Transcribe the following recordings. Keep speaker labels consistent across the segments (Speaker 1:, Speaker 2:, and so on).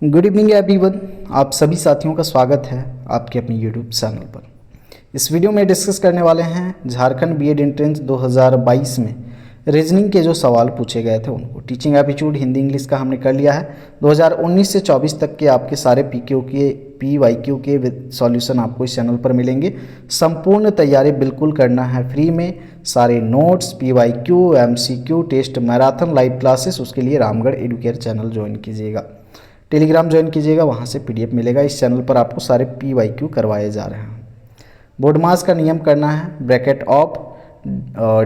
Speaker 1: Good evening everyone. आप सभी साथियों का स्वागत है आपके अपने यूट्यूब चैनल पर। इस वीडियो में डिस्कस करने वाले हैं झारखंड बीएड एंट्रेंस 2022 में रीजनिंग के जो सवाल पूछे गए थे उनको। टीचिंग एप्टीट्यूड हिंदी इंग्लिश का हमने कर लिया है। 2019 से 24 तक के आपके सारे पीक्यू के PYQ के सॉल्यूशन आपको इस चैनल पर मिलेंगे। संपूर्ण तैयारी बिल्कुल करना है फ्री में। सारे notes, PYQ, MCQ, test, marathon, live classes, उसके लिए रामगढ़ एडुकेयर चैनल ज्वाइन कीजिएगा। टेलीग्राम ज्वाइन कीजिएगा, वहाँ से PDF मिलेगा। इस चैनल पर आपको सारे PYQ करवाए जा रहे हैं। बोर्ड मास का नियम करना है, bracket of,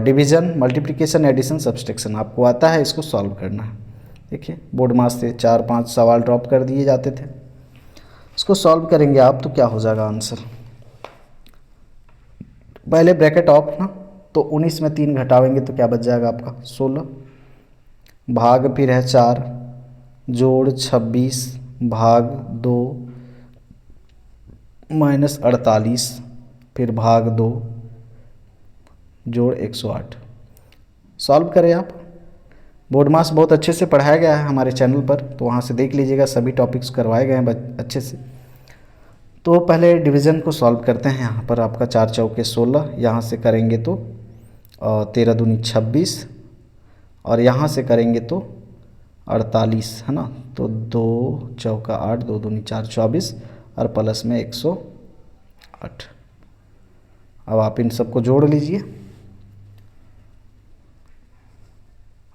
Speaker 1: division, multiplication, addition, subtraction आपको आता है, इसको सॉल्व करना है। देखिए बोर्ड मास से 4-5 सवाल ड्रॉप कर दिए जाते थे, इसको सॉल्व करेंगे आप तो क्या हो जाएगा आंसर। पहले ब्रैकेट ऑफ ना, तो 19 में 3 घटावेंगे तो क्या बच जाएगा आपका 16, भाग फिर है 4, जोड़ 26, भाग 2, माइनस 48, फिर भाग 2, जोड़ 108। सॉल्व करें आप। बोर्ड मास बहुत अच्छे से पढ़ाया गया है हमारे चैनल पर, तो वहाँ से देख लीजिएगा, सभी टॉपिक्स करवाए गए हैं अच्छे से। तो पहले डिवीज़न को सॉल्व करते हैं। यहाँ पर आपका 4 चौके 16, यहाँ से करेंगे तो 13 दूनी 26, और यहाँ से करेंगे तो 48 है ना, तो 2 चौका 8, 2 दूनी 4, 24, और प्लस में 108। अब आप इन सबको जोड़ लीजिए।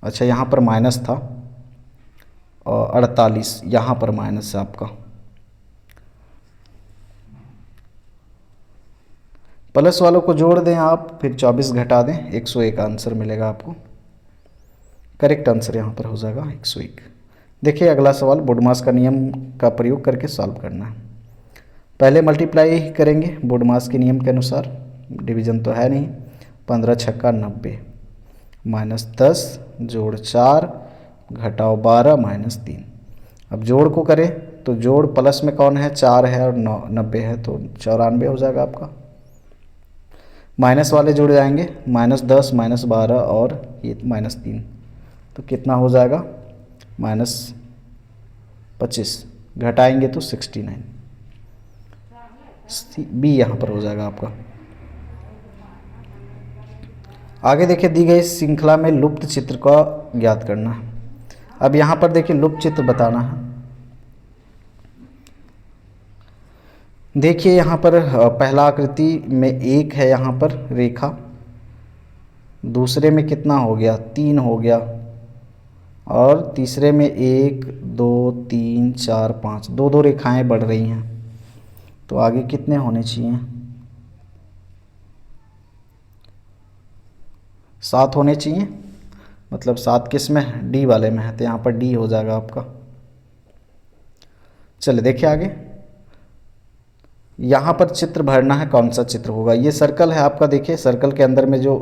Speaker 1: अच्छा यहाँ पर माइनस था, और 48 यहाँ पर माइनस है आपका, प्लस वालों को जोड़ दें आप, फिर 24 घटा दें, 101 आंसर मिलेगा आपको। करेक्ट आंसर यहाँ पर हो जाएगा 101। देखिए अगला सवाल, बोर्ड मास का नियम का प्रयोग करके सॉल्व करना है। पहले मल्टीप्लाई करेंगे बोर्ड मास के नियम के अनुसार, डिवीज़न तो है नहीं। 15 छक्का 90, माइनस 10 जोड़ 4 घटाओ 12 माइनस 3। अब जोड़ को करें तो जोड़ प्लस में कौन है, 4 है और 90 है, तो 94 हो जाएगा आपका। माइनस वाले जुड़ जाएंगे, माइनस 10, माइनस 12 और ये माइनस 3, तो कितना हो जाएगा माइनस 25। घटाएंगे तो 69। बी यहाँ पर हो जाएगा आपका। आगे देखिए, दी गई श्रृंखला में लुप्त चित्र का ज्ञात करना है। अब यहाँ पर देखिए लुप्त चित्र बताना है। देखिए यहाँ पर पहला आकृति में 1 है, यहाँ पर रेखा, दूसरे में कितना हो गया 3 हो गया, और तीसरे में 1 2 3 4 5, 2 रेखाएं बढ़ रही हैं, तो आगे कितने होने चाहिए, 7 होने चाहिए। मतलब 7 किस में है, डी वाले में है, तो यहाँ पर डी हो जाएगा आपका। चलिए देखिए आगे, यहाँ पर चित्र भरना है, कौन सा चित्र होगा। ये सर्कल है आपका, देखिए सर्कल के अंदर में जो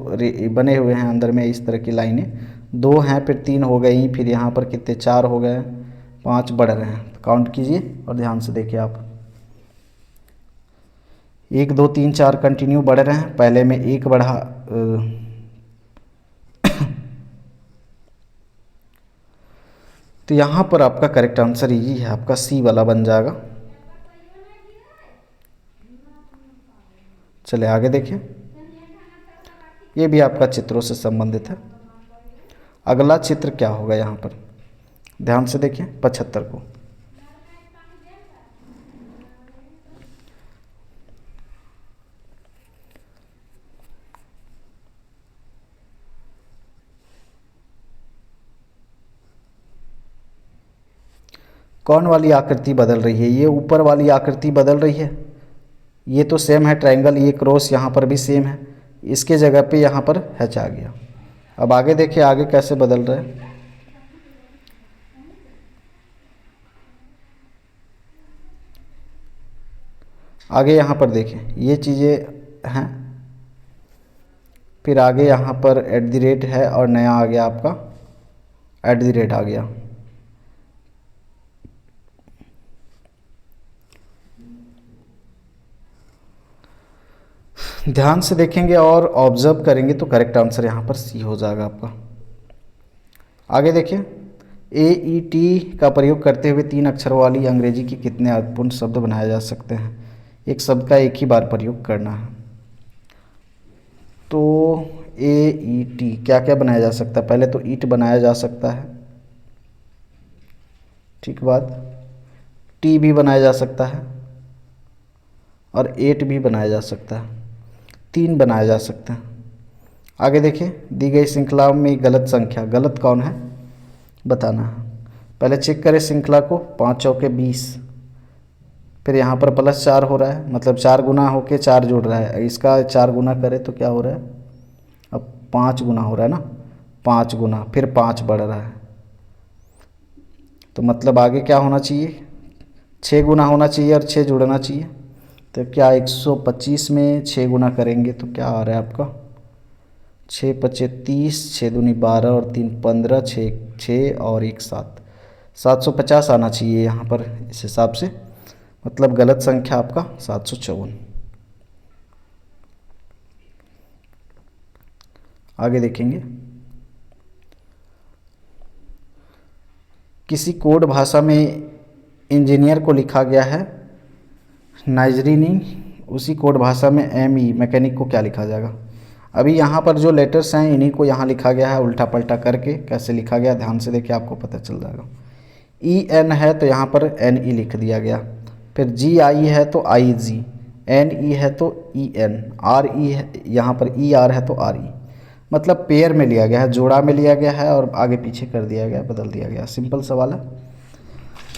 Speaker 1: बने हुए हैं अंदर में इस तरह की लाइनें, 2 हैं, फिर 3 हो गई, फिर यहाँ पर कितने 4 हो गए, 5 बढ़ रहे हैं, तो काउंट कीजिए और ध्यान से देखिए आप। 1 2 3 4 कंटिन्यू बढ़ रहे हैं, पहले में 1 बढ़ा, तो यहाँ पर आपका करेक्ट आंसर यही है, आपका सी वाला बन जाएगा। चलिए आगे देखिए, ये भी आपका चित्रों से संबंधित है। अगला चित्र क्या होगा, यहाँ पर ध्यान से देखिए 75 को। कौन वाली आकृति बदल रही है, ये ऊपर वाली आकृति बदल रही है। ये तो सेम है ट्रायंगल, ये क्रॉस यहाँ पर भी सेम है, इसके जगह पे यहाँ पर हैच आ गया। अब आगे देखिए, आगे कैसे बदल रहा है। आगे यहाँ पर देखिए ये चीज़ें हैं, फिर आगे यहाँ पर @ है, और नया आ गया आपका @ आ गया। ध्यान से देखेंगे और ऑब्जर्व करेंगे तो करेक्ट आंसर यहाँ पर सी हो जाएगा आपका। आगे देखिए, AET का प्रयोग करते हुए 3 अक्षरों वाली अंग्रेजी के कितने अर्थपूर्ण शब्द बनाए जा सकते हैं? एक शब्द का एक ही बार प्रयोग करना है। तो AET क्या क्या बनाया जा सकता है? पहले तो ईट बनाया जा सकता है, ठीक बात। टी भी बनाया जा सकता है और एट भी बनाया जा सकता है, 3 बनाया जा सकता है। आगे देखिए, दी गई श्रृंखला में गलत संख्या, गलत कौन है बताना है। पहले चेक करें श्रृंखला को, 5 चौके 20, फिर यहाँ पर +4 हो रहा है, मतलब 4 गुना होके 4 जुड़ रहा है। इसका 4 गुना करें तो क्या हो रहा है? अब 5 गुना हो रहा है ना, 5 गुना, फिर 5 बढ़ रहा है, तो मतलब आगे क्या होना चाहिए? 6 गुना होना चाहिए और 6 जुड़ना चाहिए। तो क्या 125 में 6 गुना करेंगे तो क्या आ रहा है आपका? 6 पचे 30, 6 दूनी 12 और 3 15, 6 और 1 7, 750 आना चाहिए यहाँ पर इस हिसाब से। मतलब गलत संख्या आपका 754। आगे देखेंगे, किसी कोड भाषा में इंजीनियर को लिखा गया है नाइजरीनी, उसी कोड भाषा में ME मैकेनिक को क्या लिखा जाएगा? अभी यहाँ पर जो लेटर्स हैं इन्हीं को यहाँ लिखा गया है उल्टा पलटा करके। कैसे लिखा गया ध्यान से देखिए, आपको पता चल जाएगा। EN है तो यहाँ पर NE लिख दिया गया, फिर GI है तो IG, NE है तो EN, RE है यहाँ पर ER है तो RE। मतलब पेयर में लिया गया है, जोड़ा में लिया गया है और आगे पीछे कर दिया गया, बदल दिया गया। सिंपल सवाल है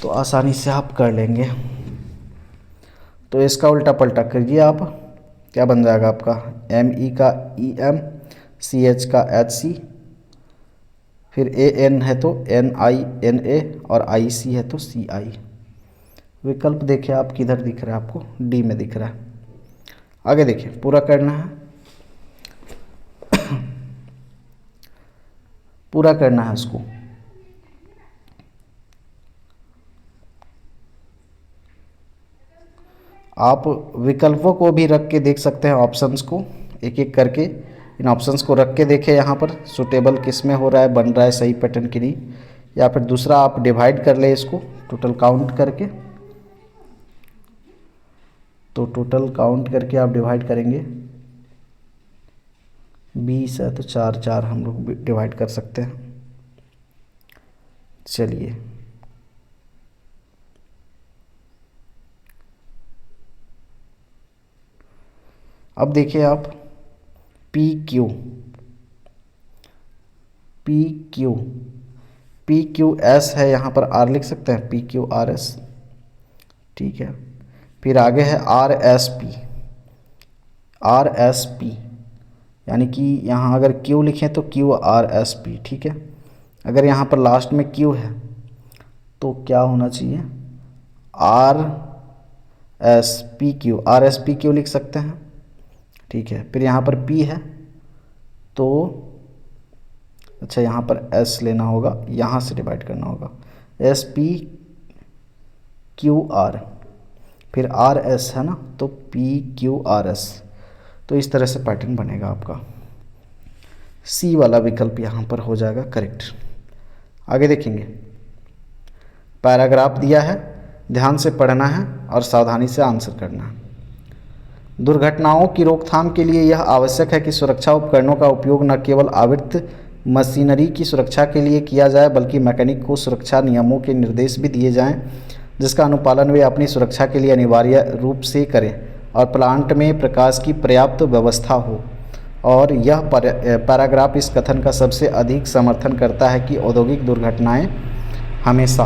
Speaker 1: तो आसानी से आप कर लेंगे। तो इसका उल्टा पलटा करिए आप, क्या बन जाएगा आपका? ME का EM, CH का HC, फिर AN है तो NINA और IC है तो CI। विकल्प देखिए आप किधर दिख रहा है आपको? D में दिख रहा है। आगे देखिए, पूरा करना है, पूरा करना है इसको। आप विकल्पों को भी रख के देख सकते हैं, ऑप्शंस को एक एक करके इन ऑप्शंस को रख के देखें यहाँ पर सुटेबल किस में हो रहा है, बन रहा है सही पैटर्न की नहीं। या फिर दूसरा आप डिवाइड कर ले इसको टोटल काउंट करके, तो टोटल काउंट करके आप डिवाइड करेंगे। 20 है तो 4 4 हम लोग डिवाइड कर सकते हैं। चलिए अब देखिए आप, PQ PQS है, यहाँ पर R लिख सकते हैं, PQRS, ठीक है। फिर आगे है RSP, यानी कि यहाँ अगर Q लिखें तो QRSP, ठीक है। अगर यहाँ पर लास्ट में Q है तो क्या होना चाहिए? RSPQ लिख सकते हैं, ठीक है। फिर यहाँ पर P है तो अच्छा यहाँ पर S लेना होगा, यहाँ से डिवाइड करना होगा, SPQR, फिर RS है ना तो PQRS। तो इस तरह से पैटर्न बनेगा आपका। C वाला विकल्प यहाँ पर हो जाएगा करेक्ट। आगे देखेंगे, पैराग्राफ दिया है, ध्यान से पढ़ना है और सावधानी से आंसर करना है। दुर्घटनाओं की रोकथाम के लिए यह आवश्यक है कि सुरक्षा उपकरणों का उपयोग न केवल आवृत्त मशीनरी की सुरक्षा के लिए किया जाए बल्कि मैकेनिक को सुरक्षा नियमों के निर्देश भी दिए जाएं जिसका अनुपालन वे अपनी सुरक्षा के लिए अनिवार्य रूप से करें और प्लांट में प्रकाश की पर्याप्त व्यवस्था हो। और यह पैराग्राफ इस कथन का सबसे अधिक समर्थन करता है कि औद्योगिक दुर्घटनाएं हमेशा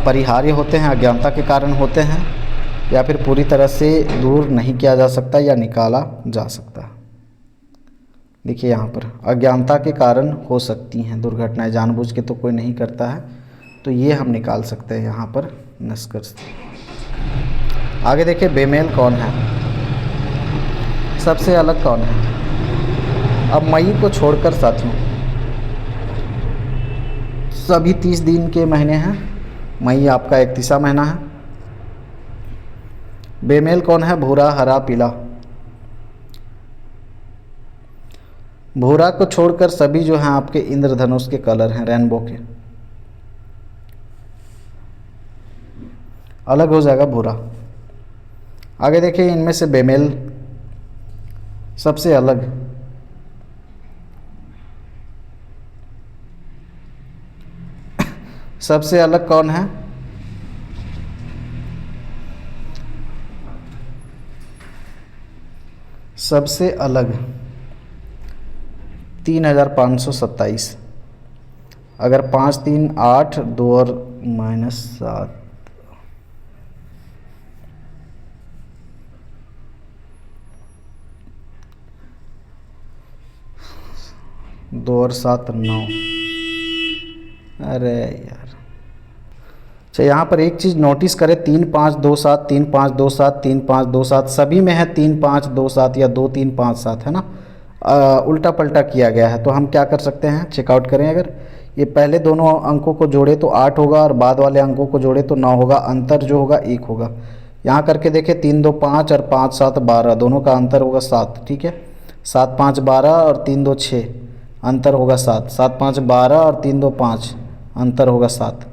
Speaker 1: परिहार्य होते हैं, अज्ञानता के कारण होते हैं या फिर पूरी तरह से दूर नहीं किया जा सकता या निकाला जा सकता। देखिए यहाँ पर अज्ञानता के कारण हो सकती हैं दुर्घटनाएं, जानबूझ के तो कोई नहीं करता है, तो ये हम निकाल सकते हैं यहाँ पर निष्कर्ष। आगे देखिए, बेमेल कौन है, सबसे अलग कौन है। अब मई को छोड़कर साथियों सभी 30 दिन के महीने हैं, मई आपका 31वां महीना है। बेमेल कौन है? भूरा, हरा, पीला। भूरा को छोड़कर सभी जो हैं आपके इंद्रधनुष के कलर हैं, रेनबो के। अलग हो जाएगा भूरा। आगे देखिए, इनमें से बेमेल सबसे अलग, सबसे अलग कौन है? सबसे अलग 3527। अगर 5 3 8, 2 और -7, 2 और 7 9। अरे यार, अच्छा यहाँ पर एक चीज़ नोटिस करें, 3 5 2 7, 3 5 2 7, 3 5 2 7, सभी में है 3 5 2 7 या 2 3 5 7, है ना। उल्टा पल्टा किया गया है। तो हम क्या कर सकते हैं, चेकआउट करें। अगर ये पहले दोनों अंकों को जोड़े तो 8 होगा और बाद वाले अंकों को जोड़े तो 9 होगा। अंतर जो होगा 1 होगा। यहाँ करके देखें, 3 2 5 और 5 7 12, दोनों का अंतर होगा 7। ठीक है, 7 5 12 और 3 2 6, अंतर होगा 7। 7 5 12 और 3 2 5, अंतर होगा 7।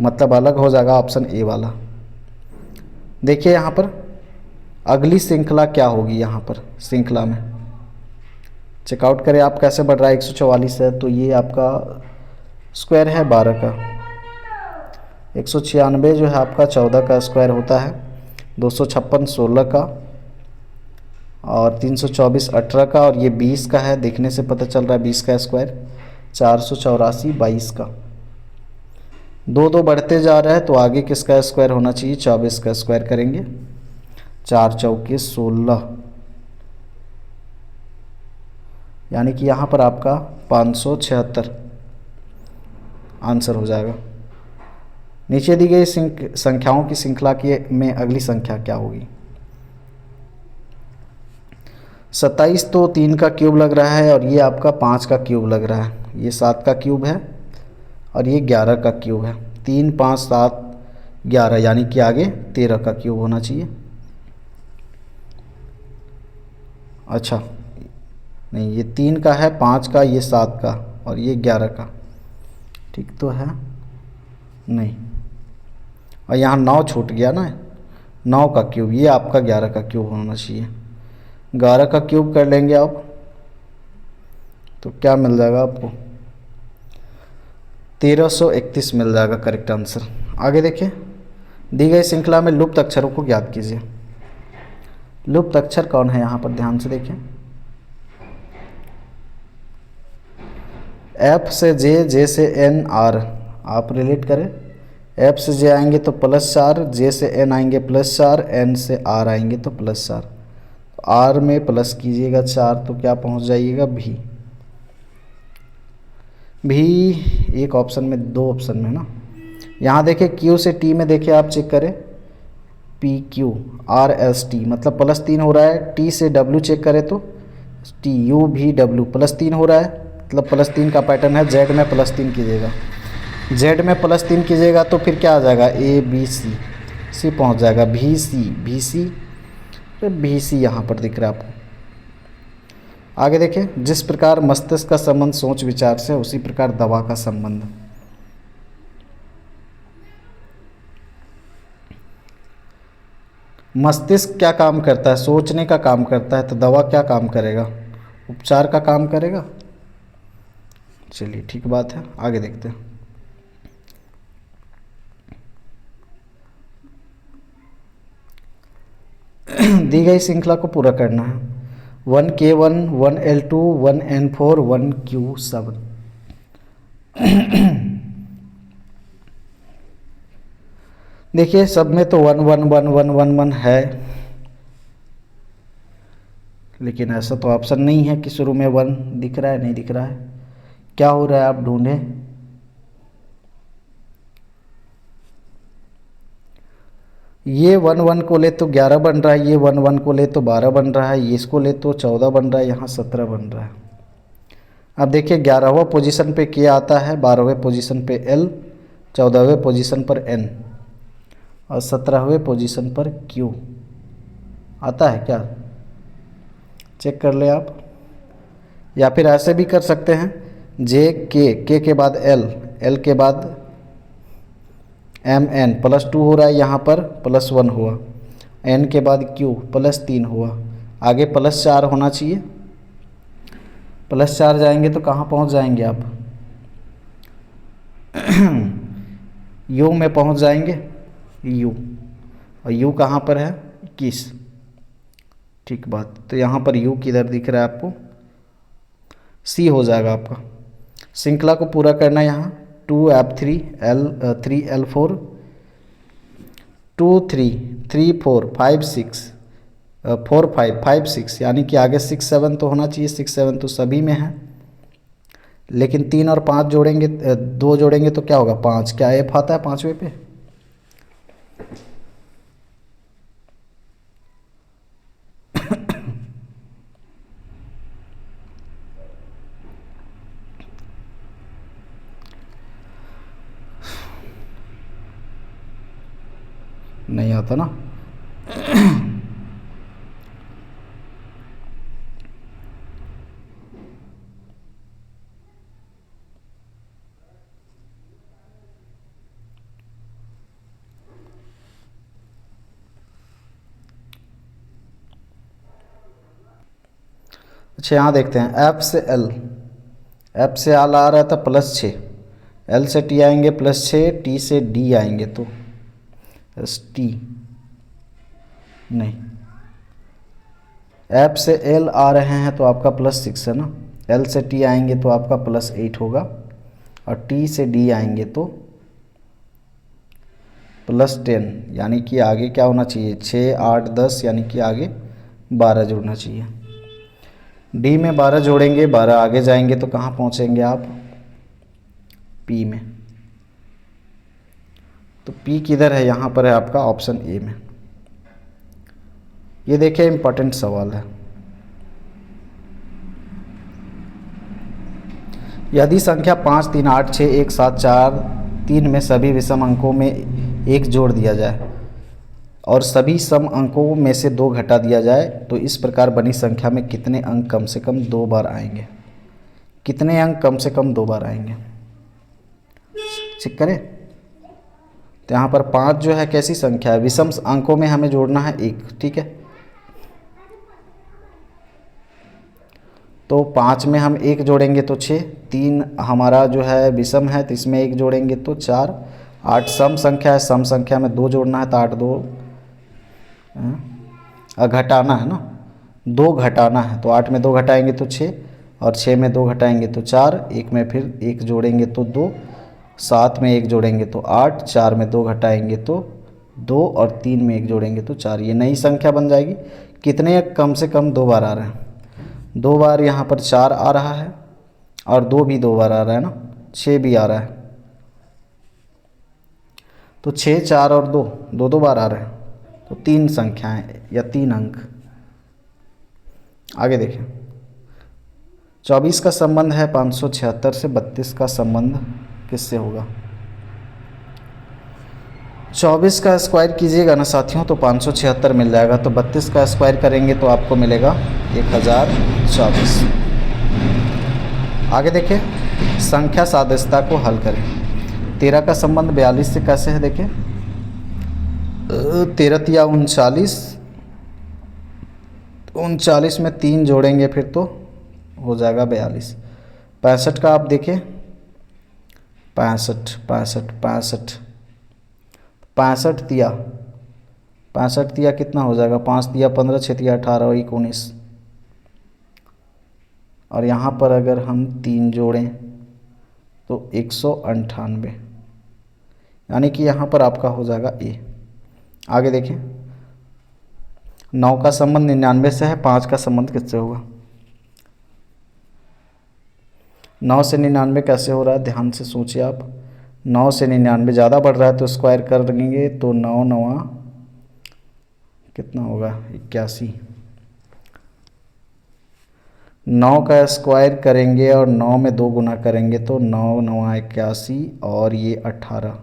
Speaker 1: मतलब अलग हो जाएगा ऑप्शन ए वाला। देखिए यहाँ पर अगली श्रृंखला क्या होगी। यहाँ पर श्रृंखला में चेकआउट करें आप कैसे बढ़ रहा है। 144 है तो ये आपका स्क्वायर है 12 का। 196 जो है आपका 14 का स्क्वायर होता है। 256 16 का और 324 18 का, और ये 20 का है। देखने से पता चल रहा है 20 का स्क्वायर। 484 22 का। 2 2 बढ़ते जा रहा है तो आगे किसका स्क्वायर होना चाहिए? 24 का स्क्वायर करेंगे। 4 चौके 16, यानी कि यहाँ पर आपका 576 आंसर हो जाएगा। नीचे दी गई संख्याओं की श्रृंखला की में अगली संख्या क्या होगी? 27 तो 3 का क्यूब लग रहा है और ये आपका 5 का क्यूब लग रहा है। ये 7 का क्यूब है और ये 11 का क्यूब है। 3 5 7 11, यानी कि आगे 13 का क्यूब होना चाहिए। अच्छा नहीं, ये 3 का है, 5 का, ये 7 का और ये 11 का। ठीक तो है नहीं, और यहाँ 9 छूट गया ना। 9 का क्यूब, ये आपका 11 का क्यूब होना चाहिए। 11 का क्यूब कर लेंगे आप तो क्या मिल जाएगा आपको? 1331 मिल जाएगा करेक्ट आंसर। आगे देखिए, दी गई श्रृंखला में लुप्त अक्षरों को ज्ञात कीजिए। लुप्त अक्षर कौन है? यहाँ पर ध्यान से देखें। एफ से जे, जे से एन, आर। आप रिलेट करें। एफ से जे आएंगे तो +4, जे से एन आएंगे +4, एन से आर आएंगे तो +4। आर में प्लस कीजिएगा 4 तो क्या पहुँच जाइएगा? भी। एक ऑप्शन में, 2 ऑप्शन में ना। यहाँ देखिए क्यू से टी में देखिए, आप चेक करें। PQRST मतलब +3 हो रहा है। टी से डब्ल्यू चेक करें तो TUVW +3 हो रहा है, मतलब +3 का पैटर्न है। जेड में +3 कीजिएगा, जेड में +3 कीजिएगा तो फिर क्या आ जाएगा? ABC, सी पहुँच जाएगा। VC यहाँ पर दिख रहा है आपको। आगे देखें, जिस प्रकार मस्तिष्क का संबंध सोच विचार से, उसी प्रकार दवा का संबंध। मस्तिष्क क्या काम करता है? सोचने का काम करता है। तो दवा क्या काम करेगा? उपचार का काम करेगा। चलिए ठीक बात है, आगे देखते हैं। दी गई श्रृंखला को पूरा करना है। 1K1, 1L2, 1N4, 1Q7। देखिए सब में तो 1 1 1 1 1 1 है, लेकिन ऐसा तो ऑप्शन नहीं है कि शुरू में 1 दिख रहा है, नहीं दिख रहा है। क्या हो रहा है आप ढूंढें। ये 1 1 को ले तो 11 बन रहा है, ये 1 1 को ले तो 12 बन रहा है, ये इसको ले तो 14 बन रहा है, यहाँ 17 बन रहा है। अब देखिए 11वें पोजीशन पे के आता है, 12वें पोजीशन पे एल, 14वें पोजीशन पर एन और 17वें पोजीशन पर क्यू आता है क्या? चेक कर ले आप। या फिर ऐसे भी कर सकते हैं जे के के बाद एल, एल के बाद एम एन +2 हो रहा है, यहाँ पर +1 हुआ, एन के बाद क्यू +3 हुआ, आगे +4 होना चाहिए। +4 जाएंगे तो कहाँ पहुँच जाएंगे आप? यू में पहुँच जाएंगे, यू, और यू कहाँ पर है? 21। ठीक बात, तो यहाँ पर यू किधर दिख रहा है आपको? सी हो जाएगा आपका। श्रृंखला को पूरा करना है यहाँ 2F3 3L4 2 3 3 4 5 6 4 5 5 6, यानी कि आगे 6 7 तो होना चाहिए। 6 7 तो सभी में है, लेकिन 3 और 5 जोड़ेंगे, 2 जोड़ेंगे तो क्या होगा? 5। क्या एफ आता है 5वें पे? नहीं आता ना। अच्छा, यहाँ देखते हैं एफ से एल, एफ से एल आ रहा था +6, एल से टी आएंगे +6, टी से डी आएंगे तो एस टी नहीं, एफ से एल आ रहे हैं तो आपका +6 है ना, एल से टी आएंगे तो आपका +8 होगा, और टी से डी आएंगे तो +10, यानी कि आगे क्या होना चाहिए? 6 8 10, यानी कि आगे 12 जुड़ना चाहिए। डी में 12 जोड़ेंगे, 12 आगे जाएंगे तो कहाँ पहुँचेंगे आप? पी में। तो पी किधर है? यहाँ पर है आपका ऑप्शन ए में। ये देखिए इम्पोर्टेंट सवाल है। यदि संख्या 5 3 8 6 1 7 4 3 में सभी विषम अंकों में 1 जोड़ दिया जाए और सभी सम अंकों में से 2 घटा दिया जाए तो इस प्रकार बनी संख्या में कितने अंक कम से कम 2 बार आएंगे? कितने अंक कम से कम 2 बार आएंगे? चेक करें। तो यहाँ पर 5 जो है कैसी संख्या है? विषम अंकों में हमें जोड़ना है 1, ठीक है। तो 5 में हम 1 जोड़ेंगे तो 6, 3 हमारा जो है विषम है तो इसमें 1 जोड़ेंगे तो 4, 8 सम संख्या है, सम संख्या में 2 जोड़ना है तो 8 2 घटाना है ना, 2 घटाना है तो 8 में 2 घटाएंगे तो 6, और 6 में 2 घटाएंगे तो 4, 1 में फिर 1 जोड़ेंगे तो 2, 7 में 1 जोड़ेंगे तो 8, 4 में 2 घटाएंगे तो 2, और 3 में 1 जोड़ेंगे तो 4। ये नई संख्या बन जाएगी। कितने कम से कम 2 बार आ रहे हैं? 2 बार यहाँ पर 4 आ रहा है, और 2 भी 2 बार आ रहा है ना, 6 भी आ रहा है। तो 6 4 और 2 2 2 बार आ रहे हैं, तो 3 संख्याएं या 3 अंक। आगे देखें, 24 का संबंध है 576 से, 32 का संबंध किससे होगा? 24 का स्क्वायर कीजिएगा ना साथियों तो 576 मिल जाएगा, तो 32 का स्क्वायर करेंगे तो आपको मिलेगा 1024। आगे देखें, संख्या सादृश्यता को हल करें। 13 का संबंध 42 से कैसे है? देखें, 13 तिया 39, 39 में 3 जोड़ेंगे फिर तो हो जाएगा 42। 65 का आप देखें, 65 65 65 65 तिया, 65 तिया कितना हो जाएगा? 5 तिया 15, 6 तिया 18 और 19, और यहाँ पर अगर हम 3 जोड़ें तो 198, यानी कि यहाँ पर आपका हो जाएगा ए। आगे देखें, 9 का संबंध 99 से है, 5 का संबंध किससे होगा? 9 से 99 कैसे हो रहा है? ध्यान से सोचिए आप। 9 से 99 ज़्यादा बढ़ रहा है तो स्क्वायर कर देंगे तो 9 9 कितना होगा? 81। 9 का स्क्वायर करेंगे और 9 में 2 गुना करेंगे तो 9 9 81, और ये 18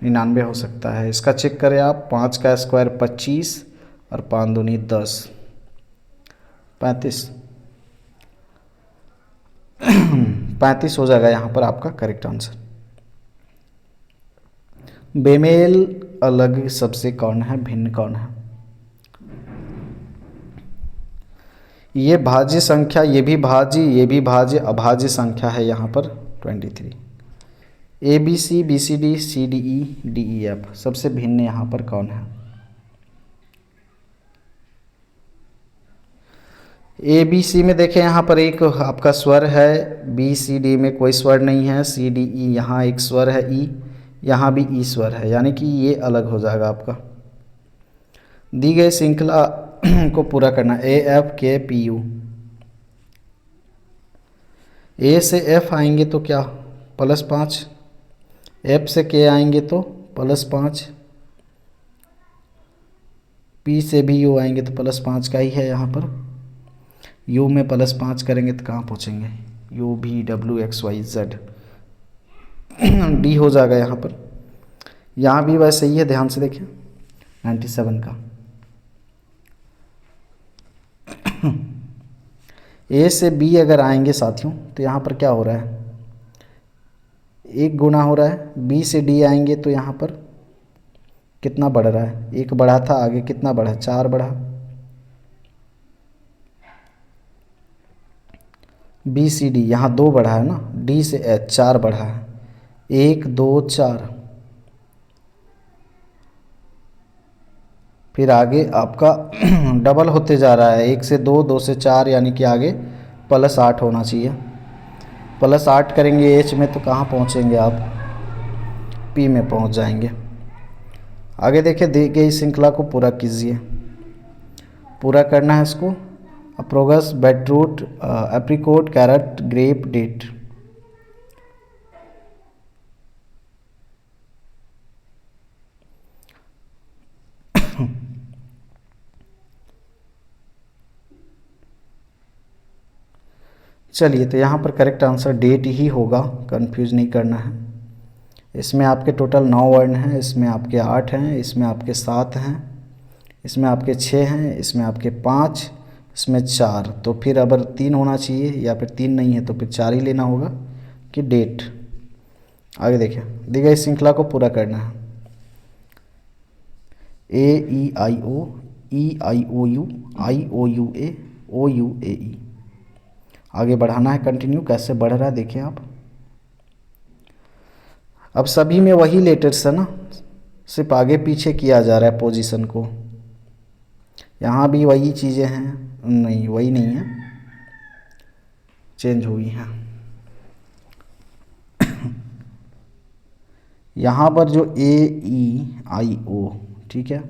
Speaker 1: 99 हो सकता है। इसका चेक करें आप। 5 का स्क्वायर 25 और 5 दूनी 10, 35। 35 हो जाएगा यहाँ पर आपका करेक्ट आंसर। बेमेल अलग सबसे कौन है, भिन्न कौन है? ये भाज्य संख्या, ये भी भाज्य, ये भी भाज्य, अभाज्य संख्या है यहाँ पर 23। A B C, B C D, C D E, D E F, सबसे भिन्न यहाँ पर कौन है? ए बी सी में देखें यहाँ पर एक आपका स्वर है, बी सी डी में कोई स्वर नहीं है, सी डी ई यहाँ एक स्वर है, ई यहाँ भी ई स्वर है, यानी कि ये अलग हो जाएगा आपका। दी गई श्रृंखला को पूरा करना, ए एफ के पी यू। ए से एफ आएंगे तो क्या +5, एफ से के आएंगे तो +5, पी से भी यू आएंगे तो +5 का ही है यहाँ पर। यू में +5 करेंगे तो कहाँ पहुँचेंगे, U V W X Y Z, D हो जाएगा यहाँ पर। यहाँ भी वैसे ही है, ध्यान से देखिए 97 का। ए से बी अगर आएंगे साथियों तो यहाँ पर क्या हो रहा है, 1 गुना हो रहा है। बी से डी आएंगे तो यहाँ पर कितना बढ़ रहा है, 1 बढ़ा था, आगे कितना बढ़ा, 4 बढ़ा। बी सी डी यहाँ 2 बढ़ा है ना, डी से एच 4 बढ़ा है, 1 2 4। फिर आगे आपका डबल होते जा रहा है, 1 से 2, 2 से 4, यानी कि आगे +8 होना चाहिए। +8 करेंगे एच में तो कहाँ पहुँचेंगे आप, पी में पहुँच जाएंगे। आगे देखिए, दी गई श्रृंखला को पूरा कीजिए। पूरा करना है इसको, asparagus, beetroot, apricot, carrot, grape, date. चलिए, तो यहाँ पर करेक्ट आंसर डेट ही होगा, कंफ्यूज नहीं करना है। इसमें आपके टोटल 9 वर्ण हैं, इसमें आपके 8 हैं, इसमें आपके 7 हैं, इसमें आपके 6 हैं, इसमें आपके 5, इसमें 4। तो फिर अगर 3 होना चाहिए, या फिर 3 नहीं है तो फिर 4 ही लेना होगा कि डेट। आगे देखिए, दी गई श्रृंखला को पूरा करना है। A E I O, E I O U, I O U A, O U A E. आगे बढ़ाना है कंटिन्यू, कैसे बढ़ रहा है देखिए आप। अब सभी में वही लेटर्स है ना, सिर्फ आगे पीछे किया जा रहा है पोजीशन को। यहाँ भी वही चीज़ें हैं, नहीं वही नहीं है, चेंज हुई हैं। यहाँ पर जो ए ई आई ओ, ठीक है,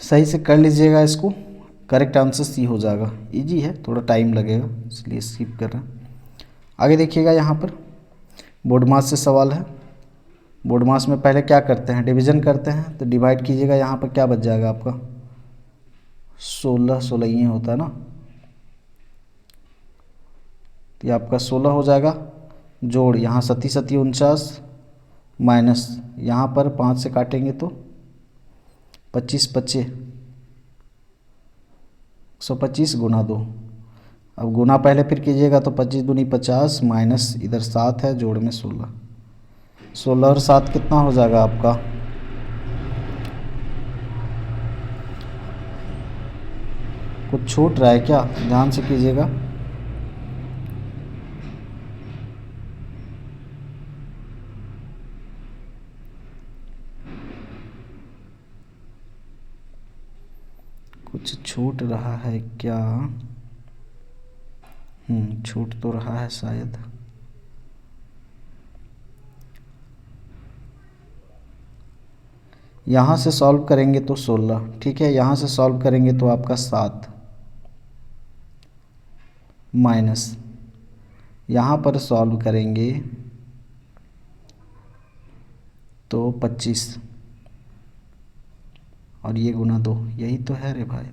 Speaker 1: सही से कर लीजिएगा इसको, करेक्ट आंसर सी हो जाएगा। इजी है, थोड़ा टाइम लगेगा इसलिए स्किप कर रहे हैं। आगे देखिएगा, यहाँ पर बोर्ड मास से सवाल है। बोर्ड मास में पहले क्या करते हैं, डिवीज़न करते हैं, तो डिवाइड कीजिएगा, यहाँ पर क्या बच जाएगा आपका 16, 16 ही होता है ना, तो ये आपका 16 हो जाएगा। जोड़, यहाँ 37 37 49, माइनस यहाँ पर 5 से काटेंगे तो 25 25, 125 गुना 2। अब गुना पहले फिर कीजिएगा तो 25 दूनी 50, माइनस इधर 7 है, जोड़ में 16। 16 और 7 कितना हो जाएगा आपका, कुछ छूट रहा है क्या, ध्यान से कीजिएगा। कुछ छूट रहा है क्या, छूट तो रहा है शायद। यहाँ से सॉल्व करेंगे तो 16, ठीक है, यहाँ से सॉल्व करेंगे तो आपका 7, माइनस यहाँ पर सॉल्व करेंगे तो 25, और ये गुना 2, यही तो है रे भाई।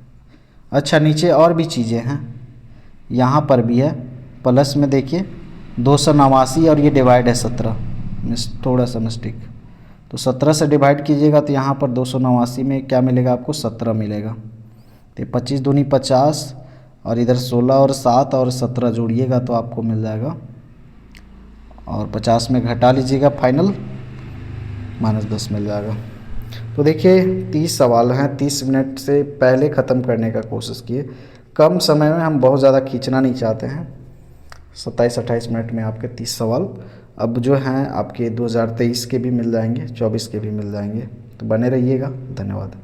Speaker 1: अच्छा, नीचे और भी चीज़ें हैं, यहाँ पर भी है, प्लस में देखिए 289 और ये डिवाइड है 17, थोड़ा सा मिस्टेक। तो 17 से डिवाइड कीजिएगा तो यहाँ पर 289 में क्या मिलेगा आपको, 17 मिलेगा। तो 25 दूनी 50 और इधर 16 और 7 और 17 जोड़िएगा तो आपको मिल जाएगा, और 50 में घटा लीजिएगा फाइनल -10 मिल जाएगा। तो देखिए 30 सवाल हैं, 30 मिनट से पहले ख़त्म करने का कोशिश किए। कम समय में हम बहुत ज़्यादा खींचना नहीं चाहते हैं। 27-28 मिनट में आपके 30 सवाल अब जो हैं आपके 2023 के भी मिल जाएंगे, 24 के भी मिल जाएंगे। तो बने रहिएगा। धन्यवाद।